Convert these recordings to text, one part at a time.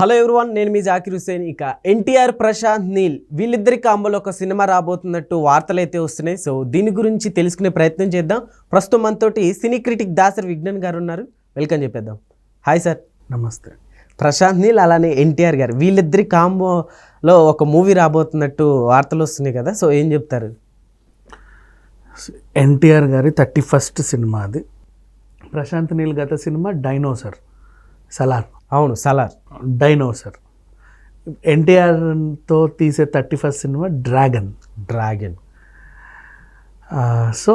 Hello everyone, నేను మీ జాకిర్ హుసేన్. ఇక ఎన్టీఆర్, ప్రశాంత్ నీల్ వీళ్ళిద్దరి కాంబోలో ఒక సినిమా రాబోతున్నట్టు వార్తలు అయితే వస్తున్నాయి. సో దీని గురించి తెలుసుకునే ప్రయత్నం చేద్దాం. ప్రస్తుతం మనతోటి సినీ క్రిటిక్ దాసరి విజ్ఞాన్ గారు ఉన్నారు. వెల్కమ్ చెప్పేద్దాం. Hi sir. నమస్తే. ప్రశాంత్ నీల్ అలానే ఎన్టీఆర్ గారు వీళ్ళిద్దరి కాంబోలో ఒక మూవీ రాబోతున్నట్టు వార్తలు వస్తున్నాయి కదా, సో ఏం చెప్తారు? ఎన్టీఆర్ గారి 31st సినిమా అది. ప్రశాంత్ నీల్ గత సినిమా డైనోసర్, సలార్. అవును, సలార్. డైనోసర్. ఎన్టీఆర్తో తీసే 31st cinema dragon. So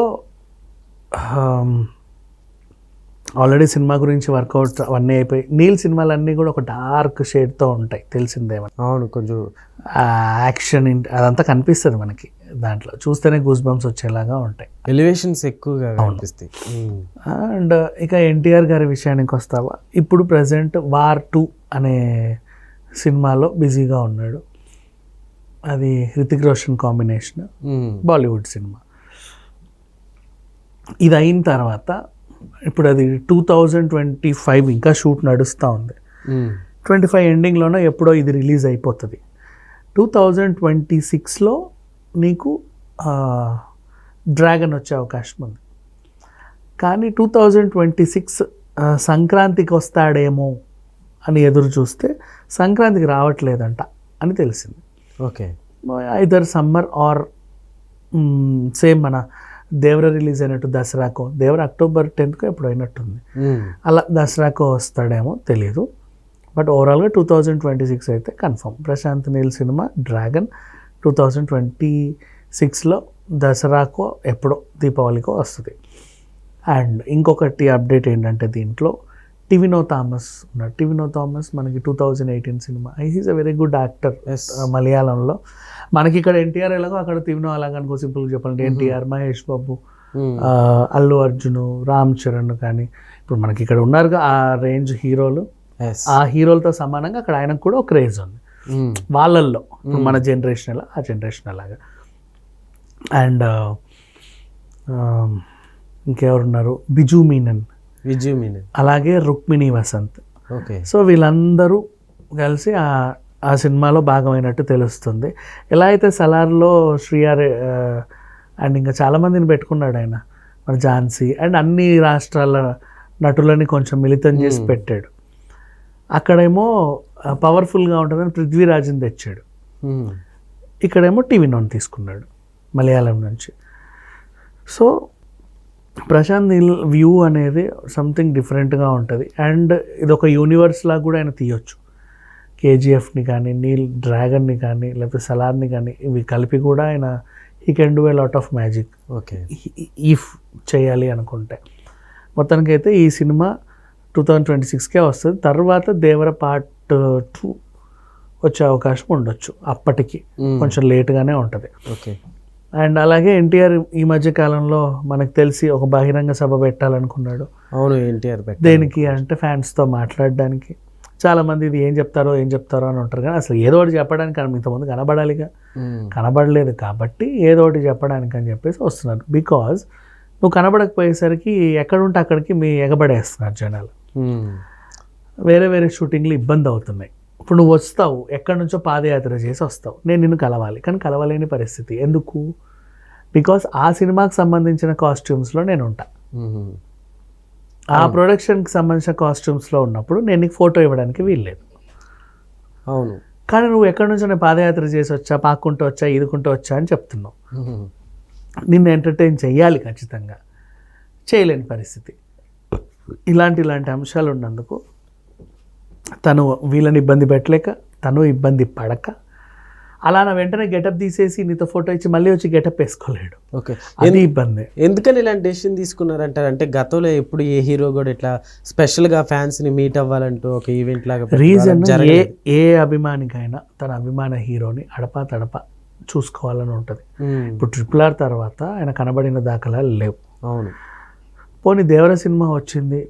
already cinema గురించి వర్కౌట్ అవన్నీ అయిపోయి, నీల్ సినిమాలన్నీ కూడా ఒక డార్క్ షేడ్తో ఉంటాయి, తెలిసిందేమో. అవును, కొంచెం యాక్షన్ అదంతా కనిపిస్తుంది మనకి దాంట్లో, చూస్తేనే గూస్ బంప్స్ వచ్చేలాగా ఉంటాయి, ఎలివేషన్స్ ఎక్కువగా కనిపిస్తాయి. అండ్ ఇక ఎన్టీఆర్ గారి విషయానికి వస్తావా, ఇప్పుడు ప్రజెంట్ వార్ 2 అనే సినిమాలో బిజీగా ఉన్నాడు. అది హృతిక్ రోషన్ కాంబినేషన్, బాలీవుడ్ సినిమా. ఇది అయిన తర్వాత ఇప్పుడు అది 2025 ఇంకా షూట్ నడుస్తూ ఉంది. 25 ఎండింగ్లోనో ఎప్పుడో ఇది రిలీజ్ అయిపోతుంది. 2026లో నీకు డ్రాగన్ వచ్చే అవకాశం ఉంది. కానీ 2026 సంక్రాంతికి వస్తాడేమో అని ఎదురు చూస్తే సంక్రాంతికి రావట్లేదంట అని తెలిసింది. Okay, either summer or same మన దేవర రిలీజ్ అయినట్టు దసరాకో, దేవర October 10th ఎప్పుడు అయినట్టుంది, అలా దసరాకో వస్తాడేమో తెలియదు. బట్ ఓవరాల్గా 2026 అయితే confirm. Prashanth Neel cinema Dragon 2026లో దసరాకో ఎప్పుడో దీపావళికో వస్తుంది. అండ్ ఇంకొకటి అప్డేట్ ఏంటంటే దీంట్లో టివినో థామస్ ఉన్నాడు. టివినో థామస్ మనకి 2018 cinema, he's a very good actor మలయాళంలో. మనకి ఇక్కడ ఎన్టీఆర్ ఎలాగో అక్కడ టివినో అలాగ అనుకో, సింపుల్గా చెప్పాలంటే ఎన్టీఆర్, మహేష్ బాబు, అల్లు అర్జును, రామ్ చరణ్ కానీ ఇప్పుడు మనకి ఇక్కడ ఉన్నారుగా ఆ రేంజ్ హీరోలు. ఆ హీరోలతో సమానంగా అక్కడ ఆయనకు కూడా ఒక క్రేజ్ ఉంది వాళ్ళల్లో. ఇప్పుడు మన జనరేషన్ ఎలా, ఆ జనరేషన్ అలాగా. అండ్ ఇంకెవరున్నారు, బిజు మీనన్, అలాగే రుక్మిణి వసంత్. ఓకే, సో వీళ్ళందరూ కలిసి ఆ సినిమాలో భాగమైనట్టు తెలుస్తుంది. ఎలా అయితే సలార్లో శ్రీయార్ అండ్ ఇంకా చాలామందిని పెట్టుకున్నాడు ఆయన, మన ఝాన్సీ అండ్ అన్ని రాష్ట్రాల నటులని కొంచెం మిళితం చేసి పెట్టాడు. అక్కడేమో పవర్ఫుల్గా ఉంటుందని పృథ్వీరాజ్ని తెచ్చాడు. ఇక్కడేమో టీవీనోని తీసుకున్నాడు మలయాళం నుంచి. సో ప్రశాంత్ నీల్ వ్యూ అనేది సంథింగ్ డిఫరెంట్గా ఉంటుంది. అండ్ ఇది ఒక యూనివర్స్ లాగా కూడా ఆయన తీయొచ్చు. కేజీఎఫ్ని కానీ, నీల్ డ్రాగన్ని కానీ, లేకపోతే సలార్ని కానీ, ఇవి కలిపి కూడా ఆయన he can do a lot of magic. Okay, if చేయాలి అనుకుంటే. మొత్తానికైతే ఈ సినిమా 2026కే వస్తుంది. తర్వాత దేవర పార్ట్ 2 వచ్చే అవకాశం ఉండొచ్చు, అప్పటికి కొంచెం లేట్గానే ఉంటుంది. ఓకే. అండ్ అలాగే ఎన్టీఆర్ ఈ మధ్య కాలంలో మనకు తెలిసి ఒక బహిరంగ సభ పెట్టాలనుకున్నాడు. అవును, ఎన్టీఆర్ దేనికి అంటే ఫ్యాన్స్తో మాట్లాడడానికి. చాలామంది ఇది ఏం చెప్తారో అని ఉంటారు, కానీ అసలు ఏదో ఒకటి చెప్పడానికి ఇంతకుముందు కనబడాలిగా, కనబడలేదు కాబట్టి ఏదో ఒకటి చెప్పడానికి అని చెప్పేసి వస్తున్నారు. బికాజ్ నువ్వు కనబడకపోయేసరికి ఎక్కడుంటే అక్కడికి మీ ఎగబడేస్తున్నారు జనాలు. వేరే వేరే షూటింగ్లు ఇబ్బంది అవుతున్నాయి. ఇప్పుడు నువ్వు వస్తావు, ఎక్కడి నుంచో పాదయాత్ర చేసి వస్తావు, నేను నిన్ను కలవాలి, కానీ కలవలేని పరిస్థితి. ఎందుకు? బికాస్ ఆ సినిమాకి సంబంధించిన కాస్ట్యూమ్స్లో నేను ఉంటా, ఆ ప్రొడక్షన్కి సంబంధించిన కాస్ట్యూమ్స్లో ఉన్నప్పుడు నేను నీకు ఫోటో ఇవ్వడానికి వీల్లేదు. అవును, కానీ నువ్వు ఎక్కడి నుంచో నేను పాదయాత్ర చేసి వచ్చా, పాక్కుంటూ వచ్చా, ఈదుకుంటూ వచ్చా అని చెప్తున్నావు. నిన్ను ఎంటర్టైన్ చెయ్యాలి, ఖచ్చితంగా చేయలేని పరిస్థితి. ఇలాంటి అంశాలు ఉన్నందుకు తను వీళ్ళని ఇబ్బంది పెట్టలేక, తను ఇబ్బంది పడక, అలా నా వెంటనే గెటప్ తీసేసి నీతో ఫోటో ఇచ్చి మళ్ళీ వచ్చి గెటప్ వేసుకోలేడు. ఓకే, అది ఇబ్బంది. ఎందుకని ఇలాంటి డెసిషన్ తీసుకున్నారంటారు? అంటే గతంలో ఎప్పుడు ఏ హీరో కూడా ఇట్లా స్పెషల్గా ఫ్యాన్స్ని మీట్ అవ్వాలంటూ ఒక ఈవెంట్ లాగా రీజన్, ఏ అభిమానికైనా తన అభిమాన హీరోని అడపా తడప చూసుకోవాలని ఉంటుంది. ఇప్పుడు RRR తర్వాత ఆయన కనబడిన దాఖలాలు లేవు. అవును, పోనీ దేవర సినిమా వచ్చింది,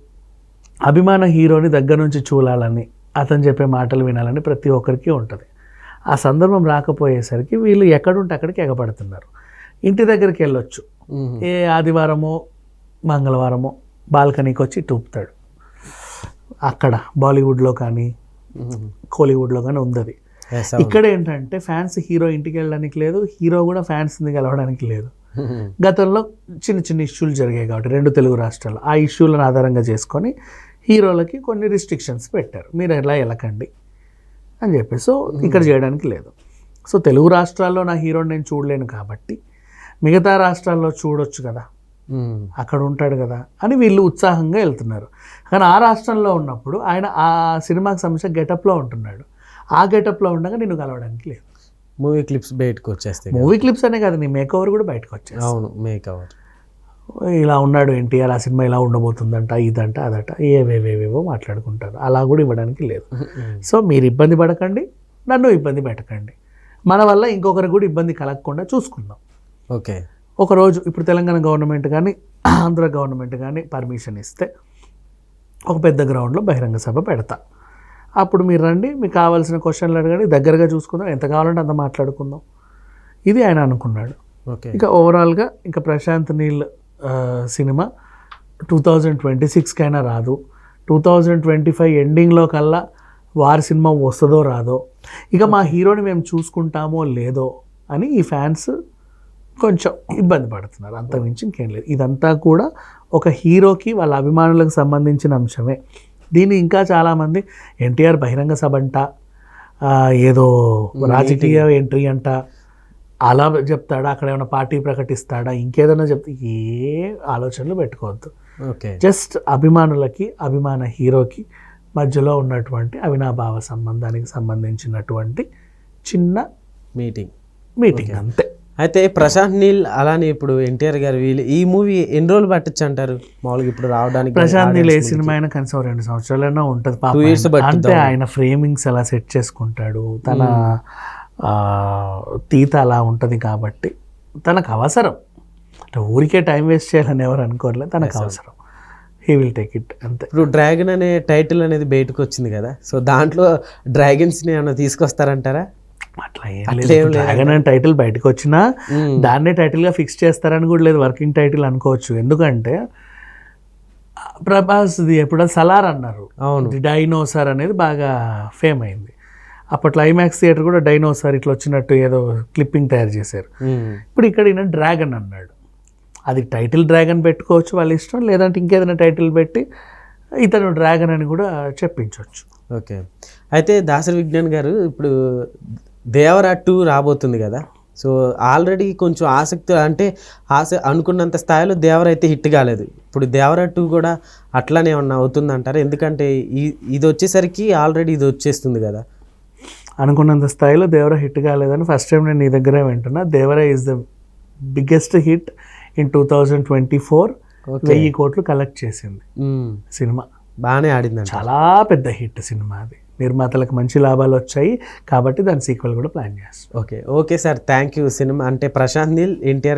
అభిమాన హీరోని దగ్గర నుంచి చూడాలని, అతను చెప్పే మాటలు వినాలని ప్రతి ఒక్కరికి ఉంటుంది. ఆ సందర్భం రాకపోయేసరికి వీళ్ళు ఎక్కడుంటే అక్కడికి ఎగబడుతున్నారు. ఇంటి దగ్గరికి వెళ్ళొచ్చు, ఏ ఆదివారమో మంగళవారమో బాల్కనీకి వచ్చి టూపుతాడు. అక్కడ బాలీవుడ్లో కానీ కోలీవుడ్లో కానీ ఉంది అది. Yes, అవును. ఇక్కడ ఏంటంటే ఫ్యాన్స్ హీరో ఇంటికి వెళ్ళడానికి లేదు, హీరో కూడా ఫ్యాన్స్ని కలవడానికి లేదు. గతంలో చిన్న చిన్న ఇష్యూలు జరిగాయి కాబట్టి 2 తెలుగు రాష్ట్రాలు, ఆ ఇష్యూలను ఆధారంగా చేసుకొని హీరోలకి కొన్ని రిస్ట్రిక్షన్స్ పెట్టారు, మీరు ఎలా వెళ్ళకండి అని చెప్పి. సో ఇక్కడ చేయడానికి లేదు. సో తెలుగు రాష్ట్రాల్లో నా హీరోని నేను చూడలేను కాబట్టి మిగతా రాష్ట్రాల్లో చూడొచ్చు కదా, అక్కడ ఉంటాడు కదా అని వీళ్ళు ఉత్సాహంగా వెళ్తున్నారు. కానీ ఆ రాష్ట్రంలో ఉన్నప్పుడు ఆయన ఆ సినిమాకి సంబంధించిన గెటప్లో ఉంటున్నాడు, ఆ గెటప్లో ఉండగా నేను కలవడానికి లేదు. మూవీ క్లిప్స్ బయటకు వచ్చేస్తాయి. మూవీ క్లిప్స్ అనే కాదు, నీ మేక్ ఓవర్ కూడా బయటకు వచ్చేది. అవును, మేక్ ఓవర్. ఇలా ఉన్నాడు ఎన్టీఆర్, ఆ సినిమా ఇలా ఉండబోతుందంట, ఇదంట అదట, ఏవేవేవేవో మాట్లాడుకుంటారు. అలా కూడా ఇవ్వడానికి లేదు. సో మీరు ఇబ్బంది పడకండి, నన్ను ఇబ్బంది పెట్టకండి, మన వల్ల ఇంకొకరికి కూడా ఇబ్బంది కలగకుండా చూసుకుందాం. ఓకే. ఒకరోజు ఇప్పుడు తెలంగాణ గవర్నమెంట్ కానీ ఆంధ్ర గవర్నమెంట్ కానీ పర్మిషన్ ఇస్తే ఒక పెద్ద గ్రౌండ్లో బహిరంగ సభ పెడతా, అప్పుడు మీరు రండి, మీకు కావాల్సిన క్వశ్చన్లు అడగండి, దగ్గరగా చూసుకుందాం, ఎంత కావాలంటే అంత మాట్లాడుకుందాం. ఇది ఆయన అనుకున్నాడు. ఓకే. ఇక ఓవరాల్గా ఇంకా ప్రశాంత్ నీల్ సినిమా 2026కైనా రాదు, 2025 ఎండింగ్లో కల్లా వారి సినిమా వస్తుందో రాదో, ఇక మా హీరోని మేము చూసుకుంటామో లేదో అని ఈ ఫ్యాన్స్ కొంచెం ఇబ్బంది పడుతున్నారు, అంతకుమించి ఇంకేం లేదు. ఇదంతా కూడా ఒక హీరోకి వాళ్ళ అభిమానులకు సంబంధించిన అంశమే. దీన్ని ఇంకా చాలామంది ఎన్టీఆర్ బహిరంగ సభ అంట, ఏదో రాజకీయ ఎంట్రీ అంట, అలా చెప్తాడా, అక్కడ ఏమైనా పార్టీ ప్రకటిస్తాడా, ఇంకేదైనా చెప్తే ఏ ఆలోచనలు పెట్టుకోవద్దు. ఓకే. జస్ట్ అభిమానులకి అభిమాన హీరోకి మధ్యలో ఉన్నటువంటి అవినాభావ సంబంధానికి సంబంధించినటువంటి చిన్న మీటింగ్ అంతే. అయితే ప్రశాంత్ నీల్ అలానే ఇప్పుడు ఎన్టీఆర్ గారు వీళ్ళు ఈ మూవీ ఎన్ని రోజులు పట్టచ్చు అంటారు మామూలుగా ఇప్పుడు రావడానికి? ప్రశాంత్ నీల్ ఏ సినిమా అయినా కనీసం 2 సంవత్సరాలైనా ఉంటుంది. 2 years అంటే ఆయన ఫ్రేమింగ్స్ అలా సెట్ చేసుకుంటాడు, తన తీత అలా ఉంటుంది కాబట్టి తనకు అవసరం. అంటే ఊరికే టైం వేస్ట్ చేయాలని ఎవరు అనుకోరలేదు, తనకు అవసరం, హీ విల్ టేక్ ఇట్ అంతే. ఇప్పుడు డ్రాగన్ అనే టైటిల్ అనేది బయటకు వచ్చింది కదా, సో దాంట్లో డ్రాగన్స్ని ఏమైనా తీసుకొస్తారంటారా? అట్లా ఏం లేదు. డ్రాగన్ అనే టైటిల్ బయటకు వచ్చినా దాన్నే టైటిల్గా ఫిక్స్ చేస్తారని కూడా లేదు, వర్కింగ్ టైటిల్ అనుకోవచ్చు. ఎందుకంటే ప్రభాస్ది ఎప్పుడో సలార్ అన్నారు, అవును, డైనోసార్ అనేది బాగా ఫేమ్ అయింది. అప్పట్లో ఐమాక్స్ థియేటర్ కూడా డైనోసార్ ఇట్లా వచ్చినట్టు ఏదో క్లిప్పింగ్ తయారు చేశారు. ఇప్పుడు ఇక్కడ ఈయన డ్రాగన్ అన్నాడు, అది టైటిల్ డ్రాగన్ పెట్టుకోవచ్చు వాళ్ళ ఇష్టం, లేదంటే ఇంకేదైనా టైటిల్ పెట్టి ఇతను డ్రాగన్ అని కూడా చెప్పించవచ్చు. ఓకే. అయితే దాసరి విజ్ఞాన్ గారు ఇప్పుడు దేవరా 2 రాబోతుంది కదా, సో ఆల్రెడీ కొంచెం ఆసక్తి అంటే అనుకున్నంత స్థాయిలో దేవర అయితే హిట్ కాలేదు, ఇప్పుడు దేవరా 2 కూడా అట్లానే ఏమన్నా అవుతుందంటారా? ఎందుకంటే ఇది వచ్చేసరికి ఆల్రెడీ ఇది వచ్చేస్తుంది కదా. అనుకున్నంత స్థాయిలో దేవర హిట్ కాలేదని ఫస్ట్ టైం నేను నీ దగ్గరే వింటున్నా. Devara is the biggest hit in 2024, 1000 కోట్లు కలెక్ట్ చేసింది సినిమా, బాగానే ఆడింది, చాలా పెద్ద హిట్ సినిమా అది. నిర్మాతలకు మంచి లాభాలు వచ్చాయి కాబట్టి దాని సీక్వెల్ కూడా ప్లాన్ చేస్తాం. Okay sir, thank you. Cinema అంటే ప్రశాంత్ నీల్, ఎన్టీఆర్